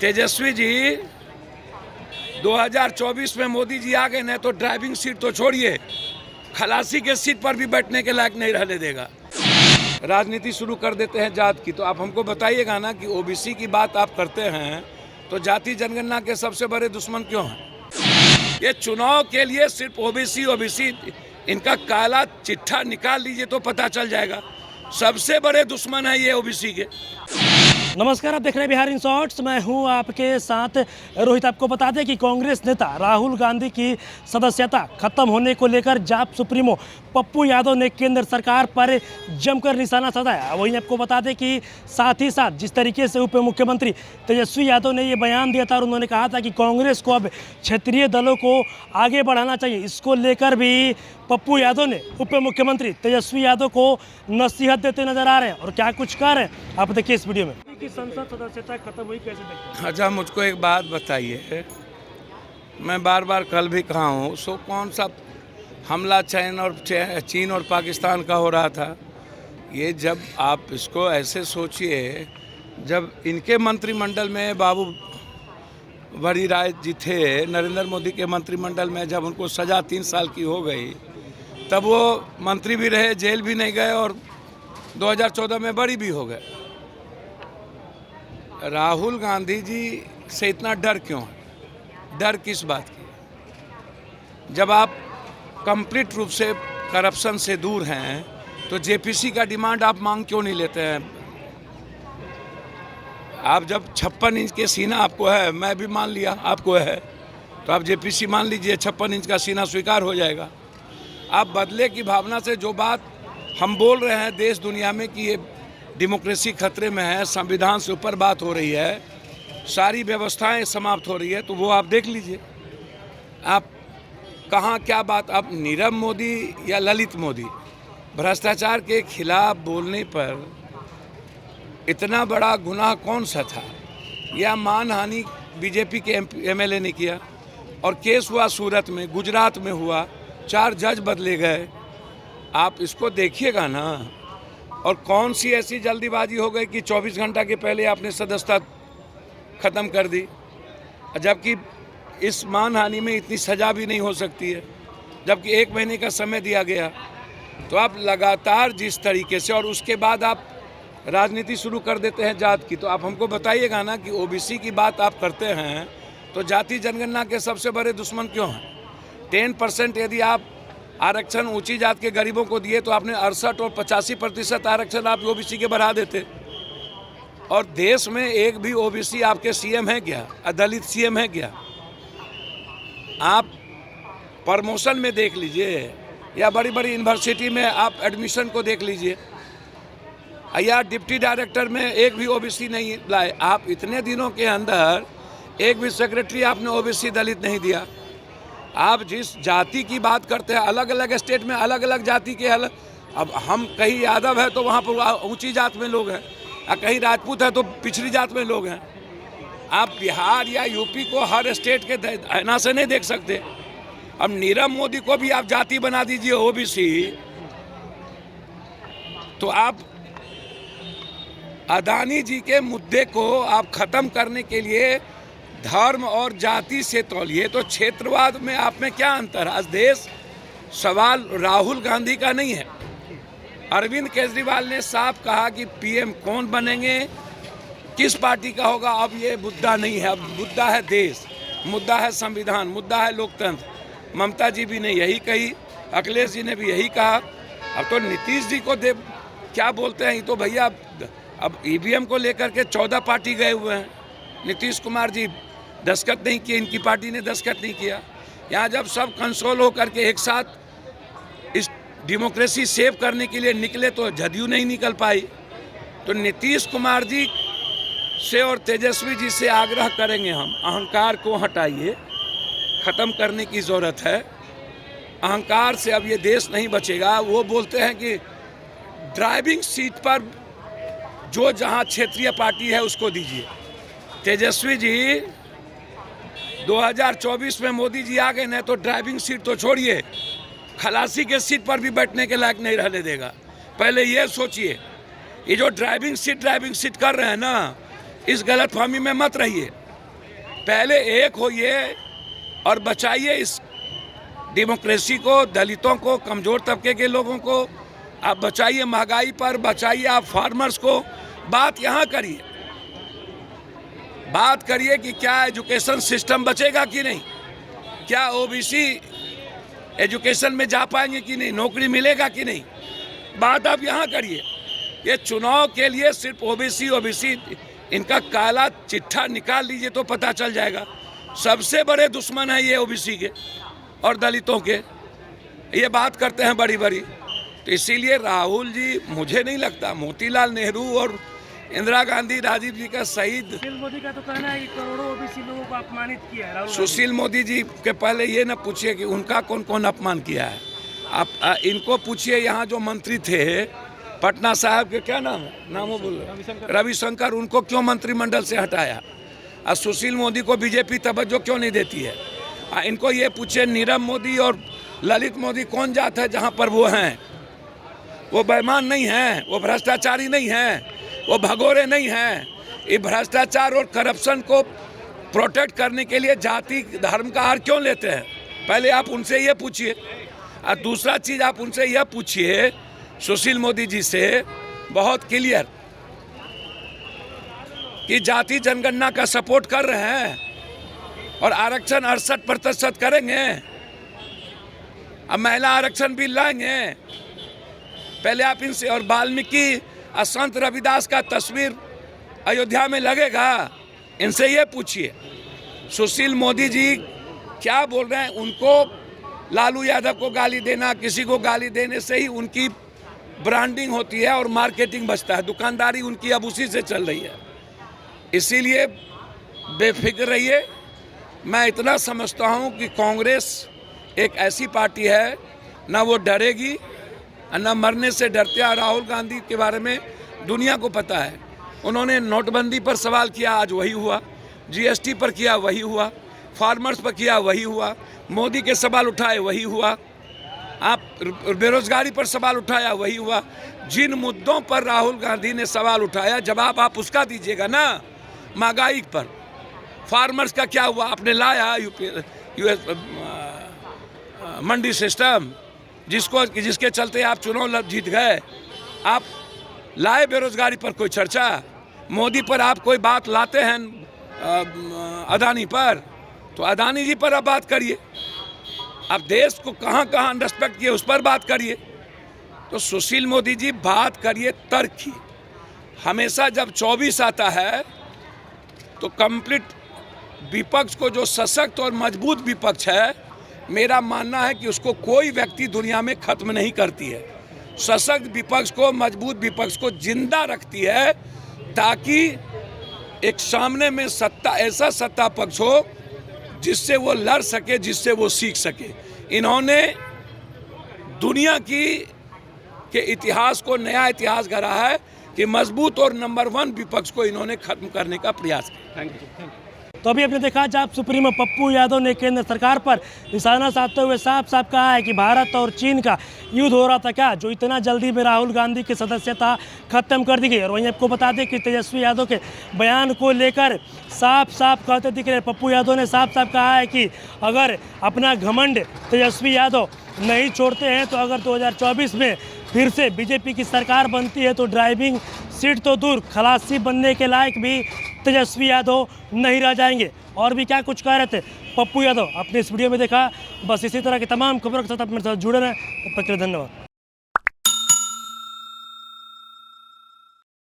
तेजस्वी जी 2024 में मोदी जी आ गए ना तो ड्राइविंग सीट तो छोड़िए, खलासी के सीट पर भी बैठने के लायक नहीं रहने देगा। राजनीति शुरू कर देते हैं जात की, तो आप हमको बताइएगा ना कि ओबीसी की बात आप करते हैं तो जाति जनगणना के सबसे बड़े दुश्मन क्यों हैं? ये चुनाव के लिए सिर्फ ओबीसी इनका काला चिट्ठा निकाल लीजिए तो पता चल जाएगा। सबसे बड़े दुश्मन है ये ओबीसी के। नमस्कार, आप देख रहे हैं बिहार इन शॉर्ट्स। मैं हूं आपके साथ रोहित। आपको बता दें कि कांग्रेस नेता राहुल गांधी की सदस्यता खत्म होने को लेकर जाप सुप्रीमो पप्पू यादव ने केंद्र सरकार पर जमकर निशाना साधा। वहीं आपको बता दें कि साथ ही साथ जिस तरीके से उप मुख्यमंत्री तेजस्वी यादव ने ये बयान दिया था और उन्होंने कहा था कि कांग्रेस को अब क्षेत्रीय दलों को आगे बढ़ाना चाहिए, इसको लेकर भी पप्पू यादव ने उप मुख्यमंत्री तेजस्वी यादव को नसीहत देते नजर आ रहे हैं। और क्या कुछ कह रहे हैं आप देखिए इस वीडियो में। कि संसद सदस्यता खत्म हुई, कैसे देखते हैं? अच्छा, मुझको एक बात बताइए, मैं बार बार कल भी कहा हूँ, सो कौन सा हमला चीन और पाकिस्तान का हो रहा था? ये जब आप इसको ऐसे सोचिए, जब इनके मंत्रिमंडल में बाबू बड़ी राय जी थे, नरेंद्र मोदी के मंत्रिमंडल में, जब उनको सज़ा 3 साल की हो गई तब वो मंत्री भी रहे, जेल भी नहीं गए और 2014 में बरी भी हो गए। राहुल गांधी जी से इतना डर क्यों है? डर किस बात की? जब आप कंप्लीट रूप से करप्शन से दूर हैं तो जेपीसी का डिमांड आप मांग क्यों नहीं लेते हैं? आप जब 56 इंच के सीना आपको है, मैं भी मान लिया आपको है, तो आप जेपीसी मान लीजिए, 56 इंच का सीना स्वीकार हो जाएगा। आप बदले की भावना से जो बात हम बोल रहे हैं देश दुनिया में कि ये डेमोक्रेसी खतरे में है, संविधान से ऊपर बात हो रही है, सारी व्यवस्थाएं समाप्त हो रही है, तो वो आप देख लीजिए। आप कहाँ क्या बात, आप नीरव मोदी या ललित मोदी भ्रष्टाचार के खिलाफ बोलने पर इतना बड़ा गुनाह कौन सा था? या मानहानि बीजेपी के एमएलए ने किया और केस हुआ सूरत में, गुजरात में हुआ, 4 जज बदले गए। आप इसको देखिएगा ना। और कौन सी ऐसी जल्दीबाजी हो गई कि 24 घंटा के पहले आपने सदस्यता ख़त्म कर दी, जबकि इस मानहानि में इतनी सज़ा भी नहीं हो सकती है, जबकि 1 महीने का समय दिया गया। तो आप लगातार जिस तरीके से, और उसके बाद आप राजनीति शुरू कर देते हैं जात की, तो आप हमको बताइएगा ना कि ओबीसी की बात आप करते हैं तो जाति जनगणना के सबसे बड़े दुश्मन क्यों हैं? 10% यदि आप आरक्षण ऊंची जात के गरीबों को दिए तो आपने 68 और 85% आरक्षण आप ओबीसी के बढ़ा देते। और देश में एक भी ओबीसी आपके सीएम है क्या? दलित सीएम है क्या? आप प्रमोशन में देख लीजिए या बड़ी बड़ी यूनिवर्सिटी में आप एडमिशन को देख लीजिए, या डिप्टी डायरेक्टर में एक भी ओबीसी नहीं लाए। आप इतने दिनों के अंदर एक भी सेक्रेटरी आपने ओबीसी दलित नहीं दिया। आप जिस जाति की बात करते हैं, अलग अलग स्टेट में अलग अलग जाति के अलग, अब हम कहीं यादव है तो वहाँ पर ऊंची जात में लोग हैं, और कहीं राजपूत है तो पिछड़ी जात में लोग हैं। आप बिहार या यूपी को हर स्टेट के ऐना से नहीं देख सकते। अब नीरव मोदी को भी आप जाति बना दीजिए ओबीसी, तो आप अदानी जी के मुद्दे को आप ख़त्म करने के लिए धर्म और जाति से तौलिए, तो क्षेत्रवाद में आप में क्या अंतर है? आज देश सवाल राहुल गांधी का नहीं है। अरविंद केजरीवाल ने साफ कहा कि पीएम कौन बनेंगे, किस पार्टी का होगा, अब ये मुद्दा नहीं है। अब मुद्दा है देश, मुद्दा है संविधान, मुद्दा है लोकतंत्र। ममता जी भी ने यही कही, अखिलेश जी ने भी यही कहा। अब तो नीतीश जी को क्या बोलते हैं, ये तो भैया अब ईवीएम को लेकर के 14 पार्टी गए हुए हैं। नीतीश कुमार जी दस्तखत नहीं किए, इनकी पार्टी ने दस्तखत नहीं किया। यहाँ जब सब कंसोल हो करके एक साथ इस डेमोक्रेसी सेव करने के लिए निकले तो जदयू नहीं निकल पाई। तो नीतीश कुमार जी से और तेजस्वी जी से आग्रह करेंगे हम, अहंकार को हटाइए, ख़त्म करने की ज़रूरत है। अहंकार से अब ये देश नहीं बचेगा। वो बोलते हैं कि ड्राइविंग सीट पर जो जहाँ क्षेत्रीय पार्टी है उसको दीजिए। तेजस्वी जी 2024 में मोदी जी आ गए ना तो ड्राइविंग सीट तो छोड़िए, खलासी के सीट पर भी बैठने के लायक नहीं रहने देगा। पहले ये सोचिए, ये जो ड्राइविंग सीट कर रहे हैं ना, इस गलतफहमी में मत रहिए। पहले एक होइए और बचाइए इस डेमोक्रेसी को, दलितों को, कमज़ोर तबके के लोगों को। आप बचाइए महंगाई पर, बचाइए आप फार्मर्स को। बात यहाँ करिए, बात करिए कि क्या एजुकेशन सिस्टम बचेगा कि नहीं, क्या ओबीसी एजुकेशन में जा पाएंगे कि नहीं, नौकरी मिलेगा कि नहीं। बात आप यहाँ करिए। ये चुनाव के लिए सिर्फ ओबीसी इनका काला चिट्ठा निकाल लीजिए तो पता चल जाएगा। सबसे बड़े दुश्मन है ये ओबीसी के और दलितों के। ये बात करते हैं बड़ी बड़ी। तो इसीलिए राहुल जी, मुझे नहीं लगता, मोतीलाल नेहरू और इंदिरा गांधी, राजीव जी का शहीद। सुशील मोदी का तो कहना है कि करोड़ों ओबीसी लोगों को अपमानित किया है राहुल गांधी। सुशील मोदी जी के पहले ये न पूछिए कि उनका कौन कौन अपमान किया है। आप इनको पूछिए, यहाँ जो मंत्री थे पटना साहब के, क्या नाम है, नाम वो बोल, रविशंकर, उनको क्यों मंत्रिमंडल से हटाया। और सुशील मोदी को बीजेपी तवज्जो क्यों नहीं देती है। इनको ये पूछिए, नीरव मोदी और ललित मोदी कौन जात है जहाँ पर वो हैं। वो बेईमान नहीं हैं, वो भ्रष्टाचारी नहीं हैं, वो भगोरे नहीं हैं। ये भ्रष्टाचार और करप्शन को प्रोटेक्ट करने के लिए जाति धर्म का आहार क्यों लेते हैं, पहले आप उनसे ये पूछिए। और दूसरा चीज़ आप उनसे यह पूछिए, सुशील मोदी जी से, बहुत क्लियर, कि जाति जनगणना का सपोर्ट कर रहे हैं और आरक्षण 68% करेंगे। अब महिला आरक्षण भी लाएंगे। पहले आप इनसे, और वाल्मीकि संत रविदास का तस्वीर अयोध्या में लगेगा, इनसे ये पूछिए। सुशील मोदी जी क्या बोल रहे हैं। उनको लालू यादव को गाली देना, किसी को गाली देने से ही उनकी ब्रांडिंग होती है और मार्केटिंग बचता है। दुकानदारी उनकी अब उसी से चल रही है। इसीलिए बेफिक्र रहिए। मैं इतना समझता हूँ कि कांग्रेस एक ऐसी पार्टी है, ना वो डरेगी, न मरने से डरते हैं। राहुल गांधी के बारे में दुनिया को पता है। उन्होंने नोटबंदी पर सवाल किया, आज वही हुआ। जीएसटी पर किया, वही हुआ। फार्मर्स पर किया, वही हुआ। मोदी के सवाल उठाए, वही हुआ। आप बेरोजगारी पर सवाल उठाया, वही हुआ। जिन मुद्दों पर राहुल गांधी ने सवाल उठाया, जवाब आप उसका दीजिएगा ना। महंगाई पर, फार्मर्स का क्या हुआ, आपने लाया यूएस मंडी सिस्टम, जिसके चलते आप चुनाव जीत गए। आप लाए बेरोजगारी पर कोई चर्चा। मोदी पर आप कोई बात लाते हैं, अदानी पर, तो अदानी जी पर आप बात करिए। आप देश को कहाँ कहाँ अनरिस्पेक्ट किए, उस पर बात करिए। तो सुशील मोदी जी, बात करिए तर्क की। हमेशा जब 24 आता है तो कंप्लीट विपक्ष को, जो सशक्त और मजबूत विपक्ष है, मेरा मानना है कि उसको कोई व्यक्ति दुनिया में खत्म नहीं करती है। सशक्त विपक्ष को, मजबूत विपक्ष को जिंदा रखती है, ताकि एक सामने में सत्ता, ऐसा सत्ता पक्ष हो जिससे वो लड़ सके, जिससे वो सीख सके। इन्होंने दुनिया के इतिहास को नया इतिहास गढ़ा है कि मजबूत और नंबर 1 विपक्ष को इन्होंने खत्म करने का प्रयास किया। Thank you. तो अभी आपने देखा, जाप सुप्रीमो पप्पू यादव ने केंद्र सरकार पर निशाना साधते हुए साफ साफ कहा है कि भारत और चीन का युद्ध हो रहा था क्या, जो इतना जल्दी में राहुल गांधी की सदस्यता खत्म कर दी गई। और वहीं आपको बता दें कि तेजस्वी यादव के बयान को लेकर साफ साफ कहते दिख रहे पप्पू यादव ने साफ साफ कहा है कि अगर अपना घमंड तेजस्वी यादव नहीं छोड़ते हैं तो अगर 2024 में फिर से बीजेपी की सरकार बनती है तो ड्राइविंग सीट तो दूर, खलासी बनने के लायक भी तेजस्वी यादव नहीं रह जाएंगे। और भी क्या कुछ कह रहे थे पप्पू यादव, अपने इस वीडियो में देखा। बस इसी तरह की तमाम खबरों के साथ आप मेरे साथ जुड़े रहें। तब तक के लिए धन्यवाद।